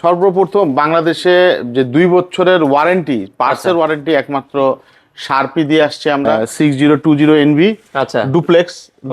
সর্বপ্রথম বাংলাদেশে যে 2 বছরের ওয়ারেন্টি, পার্টসের ওয়ারেন্টি একমাত্র শার্পি দিয়ে আসছে আমরা 6020 NV। আচ্ছা,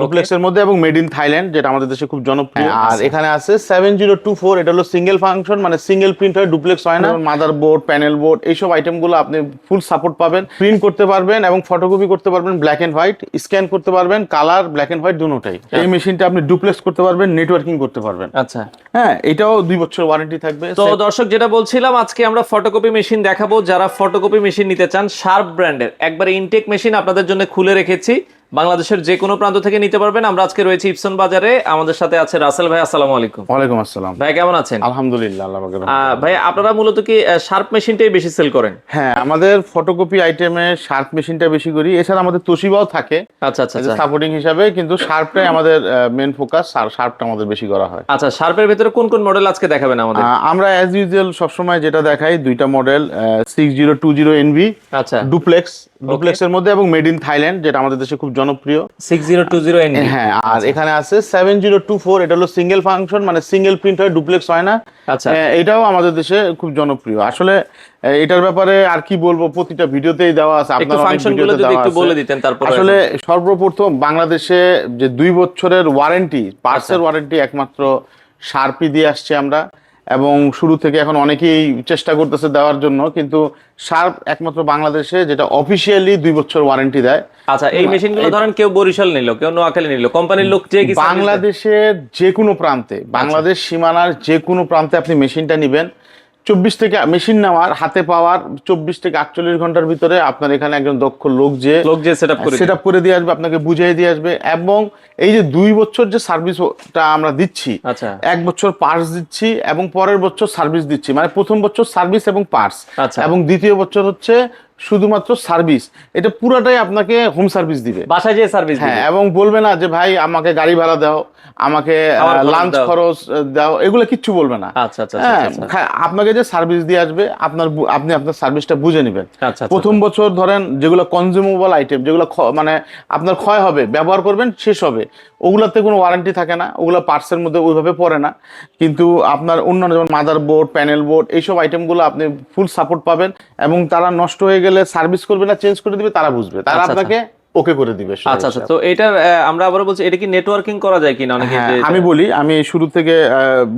ডুপ্লেক্সের মধ্যে এবং মেড ইন থাইল্যান্ড, যেটা আমাদের দেশে খুব জনপ্রিয়। আর এখানে আছে 7024, এটা হলো সিঙ্গেল ফাংশন, মানে সিঙ্গেল প্রিন্ট হয়, ডুপ্লেক্স হয় না। মাদার বোর্ড, প্যানেল বোর্ড, এইসব আইটেমগুলো আপনি ফুল সাপোর্ট পাবেন। প্রিন্ট করতে পারবেন এবং ফটোকপি করতে পারবেন ব্ল্যাক এন্ড হোয়াইট, স্ক্যান করতে পারবেন কালার, ব্ল্যাক এন্ড হোয়াইট দুটোটাই। এই মেশিনটা আপনি ডুপ্লেক্স করতে পারবেন, নেটওয়ার্কিং করতে পারবেন। আচ্ছা, হ্যাঁ, এটাও 2 বছর ওয়ারেন্টি থাকবে। তো দর্শক যেটা বলছিলাম, আজকে আমরা ফটোকপি মেশিন দেখাবো। যারা ফটোকপি মেশিন নিতে চান, শার্প ব্র্যান্ডের একবারে ইনটেক মেশিন আপনাদের জন্য খুলে রেখেছি। বাংলাদেশের যে কোনো প্রান্ত থেকে নিতে পারবেন। আমরা আজকে রয়েছি ইপসন বাজারে, আমাদের সাথে আছে রাসেল ভাই। আসসালামু আলাইকুম। ওয়ালাইকুম আসসালাম ভাই, কেমন আছেন? আলহামদুলিল্লাহ, আল্লাহ পাকের ভাই, আপনারা মূলত কি শার্প মেশিনটাই বেশি সেল করেন? হ্যাঁ, আমাদের ফটোকপি আইটেমে শার্প মেশিনটা বেশি করি। এছাড়া আমাদের তোশিবাও থাকে আচ্ছা আচ্ছা আচ্ছা। সাপোর্টিং হিসাবে, কিন্তু শার্পটাই আমাদের মেন ফোকাস। শার্পটা আমাদের বেশি করা হয়। আচ্ছা, শার্পের ভিতরে কোন কোন মডেল আজকে দেখাবেন আমাদের? আমরা অ্যাজ ইউজুয়াল সবসময় যেটা দেখাই, 2টা মডেল, 6020 NV, আচ্ছা, ডুপ্লেক্সের মধ্যে এবং মেড ইন থাইল্যান্ড, যেটা আমাদের দেশে খুব জনপ্রিয়। 6020 NV। হ্যাঁ, আর এখানে আছে 7024, এটা হলো সিঙ্গেল ফাংশন, মানে সিঙ্গেল প্রিন্ট হয়, ডুপ্লেক্স হয় না। আচ্ছা, এটাও আমাদের দেশে খুব জনপ্রিয়। আসলে এটার ব্যাপারে আর কি বলবো, প্রতিটা ভিডিওতেই দেওয়া আছে, একটু ফাংশনগুলো যদি একটু বলে দিতেন তারপর। আসলে সর্বপ্রথম বাংলাদেশে যে 2 বছরের ওয়ারেন্টি, পার্টসের ওয়ারেন্টি একমাত্র শার্পি দিয়ে আসছে আমরা। এবং শুরু থেকে এখন অনেকেই চেষ্টা করতেছে দেওয়ার জন্য, কিন্তু শার্প একমাত্র বাংলাদেশে যেটা অফিসিয়ালি 2 বছর ওয়ারেন্টি দেয়। আচ্ছা, এই মেশিনগুলো ধরেন কেউ বরিশাল নিল, কেউ নোয়াখালী নিল, কোম্পানির লোক যে বাংলাদেশের যে কোনো প্রান্তে, বাংলাদেশ সীমানার যে কোনো প্রান্তে আপনি মেশিনটা নিবেন, 24 থেকে মেশিন নেওয়ার, হাতে পাওয়ার 24 থেকে 48 ঘন্টার ভিতরে আপনার এখানে একজন দক্ষ লোক যে সেটআপ করে দিয়ে আসবে, আপনাকে বুঝিয়ে দিয়ে আসবে। এবং এই যে 2 বছর যে সার্ভিসটা আমরা দিচ্ছি, আচ্ছা, 1 বছর পার্টস দিচ্ছি এবং পরের বছর সার্ভিস দিচ্ছি, মানে প্রথম বছর সার্ভিস এবং পার্টস, আচ্ছা, এবং দ্বিতীয় বছর হচ্ছে শুধুমাত্র সার্ভিস। এটা পুরাটাই আপনাকে হোম সার্ভিস দিবে, বাসায় যেয়ে সার্ভিস দিবে। হ্যাঁ, এবং বলবে না যে ভাই আমাকে গাড়ি ভাড়া দাও, আমাকে লাঞ্চ খরচ দাও, এগুলো কিচ্ছু বলবে না। আচ্ছা আচ্ছা, হ্যাঁ, আপনাকে যে সার্ভিস দিয়ে আসবে, আপনি আপনার সার্ভিসটা বুঝে নেবেন। আচ্ছা, প্রথম বছর ধরেন যেগুলো কনজিউমেবল আইটেম, যেগুলো মানে আপনার ক্ষয় হবে, ব্যবহার করবেন শেষ হবে, ওগুলাতে কোনো ওয়ারেন্টি থাকে না, ওগুলো পার্টসের মধ্যে ওইভাবে পড়ে না। কিন্তু আপনার অন্যান্য যেমন মাদার বোর্ড, প্যানেল বোর্ড, এইসব আইটেমগুলো আপনি ফুল সাপোর্ট পাবেন। এবং তারা নষ্ট হয়ে গেলে সার্ভিস করবে না, চেঞ্জ করে দিবে, তারা বুঝবে, তারা আপনাকে ওকে করে দিবে। আচ্ছা আচ্ছা, তো এটা আমরা আবার বলছি, এটা কি নেটওয়ার্কিং করা যায় কিনা? অনেকে আমি শুরু থেকে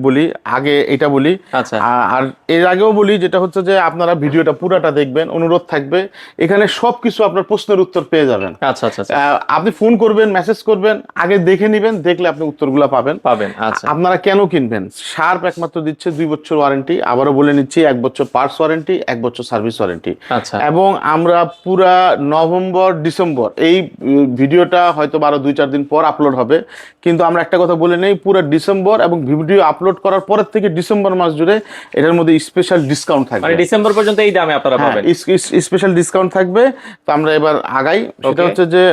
বলি, আগে এটা বলি। আচ্ছা, আর এর আগেও বলি, যেটা হচ্ছে যে আপনারা ভিডিওটা পুরাটা দেখবেন, অনুরোধ থাকবে, এখানে সবকিছু আপনার প্রশ্নের উত্তর পেয়ে যাবেন। আচ্ছা আচ্ছা, আপনি ফোন করবেন, মেসেজ করবেন, আগে দেখে নিবেন, দেখলে আপনি উত্তরগুলো পাবেন। আচ্ছা, আপনারা কেন কিনবেন? শার্প একমাত্র দিচ্ছে 2 বছর ওয়ারেন্টি, আবারও বলে নিচ্ছি, 1 বছর পার্টস ওয়ারেন্টি, 1 বছর সার্ভিস ওয়ারেন্টি। আচ্ছা, এবং আমরা পুরা নভেম্বর ডিসেম্বর, এই ভিডিওটা হয়তো 2-4 দিন পর আপলোড হবে, কিন্তু আমরা একটা কথা বলে নেই, পুরো ডিসেম্বর এবং ভিডিও আপলোড করার পরের থেকে ডিসেম্বর মাস জুড়ে এটার মধ্যে স্পেশাল ডিসকাউন্ট থাকবে, মানে ডিসেম্বর পর্যন্ত এই দামে আপনারা পাবেন। স্পেশাল ডিসকাউন্ট থাকবে। তো আমরা এবার আগাই, সেটা হচ্ছে যে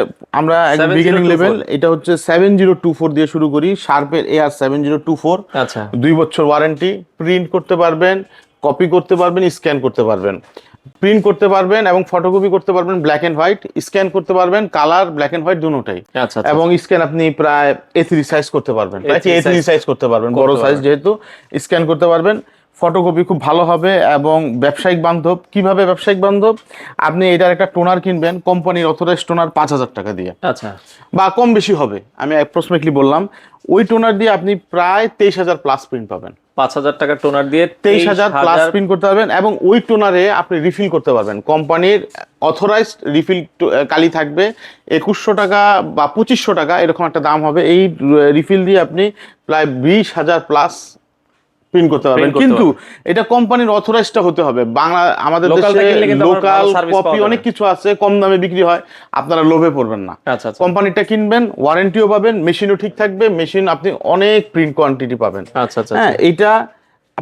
আমরা বিগিনিং লেভেল, এটা হচ্ছে 7024 দিয়ে শুরু করি। শার্পের AR 7024, আচ্ছা, 2 বছর ওয়ারেন্টি। প্রিন্ট করতে পারবেন, কপি করতে পারবেন, স্ক্যান করতে পারবেন। প্রিন্ট করতে পারবেন এবং ফটোকপি করতে পারবেন ব্ল্যাক এন্ড হোয়াইট, স্ক্যান করতে পারবেন কালার, ব্ল্যাক এন্ড হোয়াইট দুটোটাই। আচ্ছা, এবং স্ক্যান আপনি প্রায় A3 সাইজ করতে পারবেন, A3 সাইজ করতে পারবেন, বড় সাইজ যেহেতু, স্ক্যান করতে পারবেন। ফটোকপি খুব ভালো হবে এবং ব্যবসায়িক বান্ধব। কিভাবে ব্যবসায়িক বান্ধব? আপনি এটার একটা টোনার কিনবেন, কোম্পানির অথরাইজ টোনার 5000 টাকা দিয়ে, আচ্ছা, বা কম বেশি হবে, আমি অ্যাপ্রক্সিমেটলি বললাম। ওই টোনার দিয়ে আপনি প্রায় 23000 প্লাস প্রিন্ট পাবেন। 5000 টাকা টোনার দিয়ে 23000 প্লাস প্রিন্ট করতে পারবেন। এবং ওই টোনারে আপনি রিফিল করতে পারবেন, কোম্পানির অথরাইজড রিফিল কালি থাকবে। 2100 টাকা বা 2500 টাকা এরকম একটা দাম হবে। এই রিফিল দিয়ে আপনি প্রায় 20000 প্লাস প্রিন্ট করতে পারবেন, কিন্তু এটা কোম্পানির অথরাইজটা হতে হবে। আমাদের দেশে লোকাল কপি অনেক কিছু আছে, কম দামে বিক্রি হয়, আপনারা লোভে পড়বেন না। কোম্পানিটা কিনবেন, ওয়ারেন্টিও পাবেন, মেশিনও ঠিক থাকবে, মেশিন আপনি অনেক প্রিন্ট কোয়ান্টিটি পাবেন। হ্যাঁ, এটা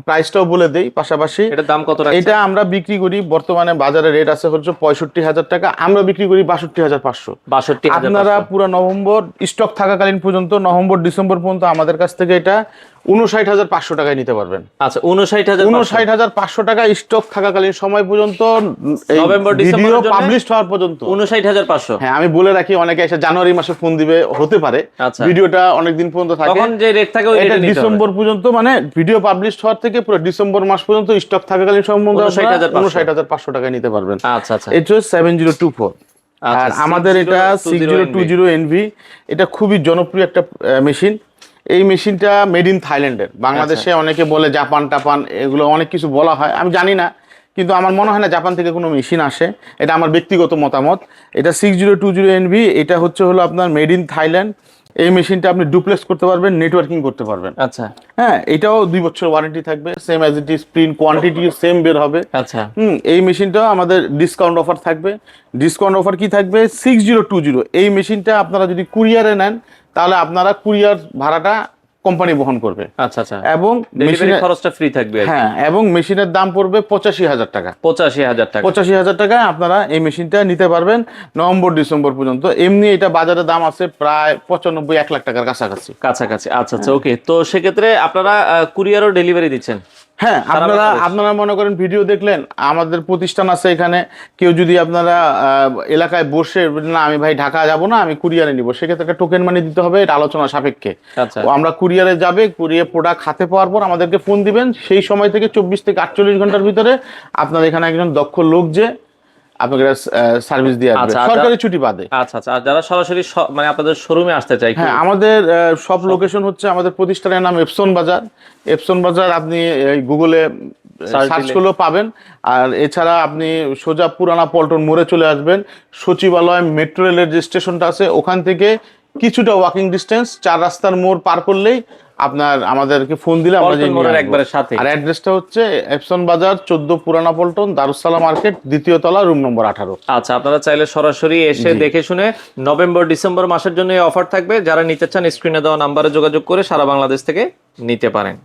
প্রাইসটাও বলে দেই পাশাপাশি। এটার দাম কত রাখছেন? এটা আমরা বিক্রি করি, বর্তমানে বাজারে রেট আছে হচ্ছে 65000 টাকা, আমরা বিক্রি করি 62500। আপনারা পুরো নভেম্বর স্টক থাকাকালীন পর্যন্ত, নভেম্বর ডিসেম্বর পর্যন্ত আমাদের কাছ থেকে এটা 59,500 টাকায় নিতে পারবেন। আচ্ছা 59,000 59,500 টাকা স্টক থাকাকালীন সময় পর্যন্ত, নভেম্বর ভিডিও ডিসেম্বরের জন্য পাবলিশ হওয়ার পর্যন্ত। 59,500। হ্যাঁ, আমি বলে রাখি, অনেকে এসে জানুয়ারি মাসে ফোন দিবে, হতে পারে আচ্ছা। ভিডিওটা অনেকদিন পর্যন্ত থাকে, তখন যে রেট থাকে ওই এটা রেটে নিতে হবে। ডিসেম্বর পর্যন্ত, মানে ভিডিও পাবলিশ হওয়ার থেকে পুরো ডিসেম্বর মাস পর্যন্ত স্টক থাকাকালীন সম্বন্ধে 59,500 টাকায় নিতে পারবেন। আচ্ছা আচ্ছা। এটা 7024। আচ্ছা, আর আমাদের এটা 6020 এনভি, এটা খুবই জনপ্রিয় একটা মেশিন। এই মেশিনটা মেড ইন থাইল্যান্ডের। বাংলাদেশে অনেকে বলে জাপান টাপান, এগুলো অনেক কিছু বলা হয়, আমি জানি না, কিন্তু আমার মনে হয় না জাপান থেকে কোনো মেশিন আসে, এটা আমার ব্যক্তিগত মতামত। এটা 6020 এনভি, এটা হলো আপনার মেড ইন থাইল্যান্ড। এই মেশিনটা আপনি ডুপ্লেক্স করতে পারবেন, নেটওয়ার্কিং করতে পারবেন। আচ্ছা হ্যাঁ, এটাও 2 বছর ওয়ারেন্টি থাকবে, same as it is, print quantity same বের হবে। আচ্ছা। এই মেশিনটাও আমাদের ডিসকাউন্ট অফার থাকবে। ডিসকাউন্ট অফার কি থাকবে? 6020 এই মেশিনটা আপনারা যদি কুরিয়ারে নেন, তাহলে আপনারা কুরিয়ার ভাড়াটা কোম্পানি বহন করবে। আচ্ছা আচ্ছা। এবং ডেলিভারি খরচটা ফ্রি থাকবে। হ্যাঁ, এবং মেশিনের দাম পড়বে 85,000 টাকা। 85,000 টাকা। 85,000 টাকায় আপনারা এই মেশিনটা নিতে পারবেন নভেম্বর ডিসেম্বর পর্যন্ত। এমনি এটা বাজারে দাম আছে প্রায় 95-1 লাখ টাকার কাছাকাছি। কাছাকাছি। আচ্ছা আচ্ছা, ওকে। তো সেক্ষেত্রে আপনারা কুরিয়ারও ডেলিভারি দিচ্ছেন? হ্যাঁ, আপনারা মনে করেন ভিডিও দেখলেন, আমাদের প্রতিষ্ঠান আছে এখানে, কেউ যদি আপনারা এলাকায় বসে, না আমি ভাই ঢাকা যাব না, আমি কুরিয়ারে নিব, সেক্ষেত্রে একটা টোকেন মানি দিতে হবে, এটা আলোচনা সাপেক্ষে। আচ্ছা। আমরা কুরিয়ারে যাবে, কুরিয়ার প্রোডাক্ট হাতে পাওয়ার পর আমাদেরকে ফোন দিবেন, সেই সময় থেকে 24 থেকে 48 ঘন্টার ভিতরে আপনার এখানে একজন দক্ষ লোক যে আপনাকে সার্ভিস দিয়ে আসবে, সরকারি ছুটি বাদে। আচ্ছা আচ্ছা। আর যারা সরাসরি মানে আপনাদের শোরুমে আসতে চায়? হ্যাঁ, আমাদের সব লোকেশন হচ্ছে, আমাদের প্রতিষ্ঠানের নাম এপসন বাজার। এপসন বাজার আপনি গুগলে সার্চ করলেও পাবেন। আর এছাড়া আপনি সোজা পুরানা পল্টন মোড়ে চলে আসবেন, সচিবালয় মেট্রো রেলের যে স্টেশনটা আছে ওখান থেকে কিছুটা ওয়াকিং ডিস্টেন্স, 4 রাস্তার মোড় পার করলেই আপনার আমাদেরকে ফোন দিলে আমরা যে নিয়ে একবারে সাথে। আর অ্যাড্রেসটা হচ্ছে এপসন বাজার 14 পুরানা পল্টন, দারুসালাম মার্কেট, 2য় তলা, রুম নম্বর 18। আচ্ছা, আপনারা চাইলে সরাসরি এসে দেখে শুনে নভেম্বর ডিসেম্বর মাসের জন্য এই অফার থাকবে। যারা নিতে চান স্ক্রিনে দেওয়া নাম্বারে যোগাযোগ করে সারা বাংলাদেশ থেকে নিতে পারেন।